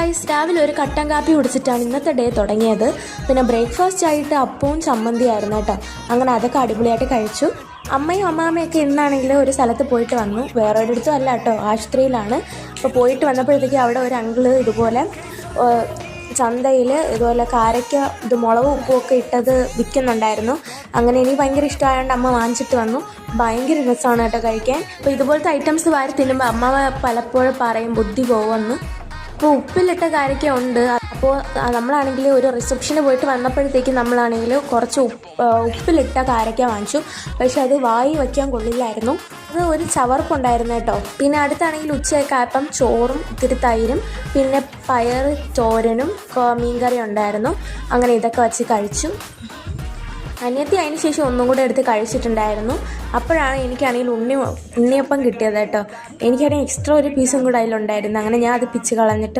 Guys, രാവിലെ ഒരു കട്ടൻ കാപ്പി കുടിച്ചിട്ടാണ് ഇന്നത്തെ ഡേ തുടങ്ങിയത്. പിന്നെ ബ്രേക്ക്ഫാസ്റ്റ് ആയിട്ട് അപ്പവും ചമ്മന്തിയായിരുന്നു കേട്ടോ. അങ്ങനെ അതൊക്കെ അടിപൊളിയായിട്ട് കഴിച്ചു. അമ്മയും അമ്മാമ്മയൊക്കെ ഇന്നാണെങ്കിൽ ഒരു സ്ഥലത്ത് പോയിട്ട് വന്നു. വേറെ ഒരിടത്തും അല്ല കേട്ടോ, ആശുപത്രിയിലാണ്. അപ്പോൾ പോയിട്ട് വന്നപ്പോഴത്തേക്കും അവിടെ ഒരു അങ്കിള് ഇതുപോലെ ചന്തയിൽ ഇതുപോലെ കാരയ്ക്ക മുളകും ഉപ്പും ഒക്കെ ഇട്ടത് വിൽക്കുന്നുണ്ടായിരുന്നു. അങ്ങനെ എനിക്ക് ഭയങ്കര ഇഷ്ടമായതുകൊണ്ട് അമ്മ വാങ്ങിച്ചിട്ട് വന്നു. ഭയങ്കര രസമാണ് കേട്ടോ കഴിക്കാൻ. അപ്പോൾ ഇതുപോലത്തെ ഐറ്റംസ് വാരി തിന്നുമ്പോൾ അമ്മ പലപ്പോഴും പറയും ബുദ്ധി പോകുമെന്ന്. അപ്പോൾ ഉപ്പിലിട്ട കാരയ്ക്ക ഉണ്ട്. അപ്പോൾ നമ്മളാണെങ്കിൽ ഒരു റിസപ്ഷന് പോയിട്ട് വന്നപ്പോഴത്തേക്കും നമ്മളാണെങ്കിൽ കുറച്ച് ഉപ്പിലിട്ട കാരയ്ക്ക വാങ്ങിച്ചു. പക്ഷെ അത് വായി വയ്ക്കാൻ കൊള്ളില്ലായിരുന്നു. അത് ഒരു ചവർപ്പുണ്ടായിരുന്നു കേട്ടോ. പിന്നെ അടുത്താണെങ്കിൽ ഉച്ചയൊക്കെ ആയപ്പം ചോറും ഇത്തിരി തൈരും പിന്നെ പയർ തോരനും മീൻകറി ഉണ്ടായിരുന്നു. അങ്ങനെ ഇതൊക്കെ വെച്ച് കഴിച്ചു. അനിയത്തി അതിന് ശേഷം ഒന്നും കൂടെ എടുത്ത് കഴിച്ചിട്ടുണ്ടായിരുന്നു. അപ്പോഴാണ് എനിക്കാണെങ്കിൽ ഉണ്ണിയപ്പം കിട്ടിയത് കേട്ടോ. എനിക്കാണെങ്കിൽ എക്സ്ട്രാ ഒരു പീസും കൂടെ അതിലുണ്ടായിരുന്നു. അങ്ങനെ ഞാൻ അത് പിച്ച് കളഞ്ഞിട്ട്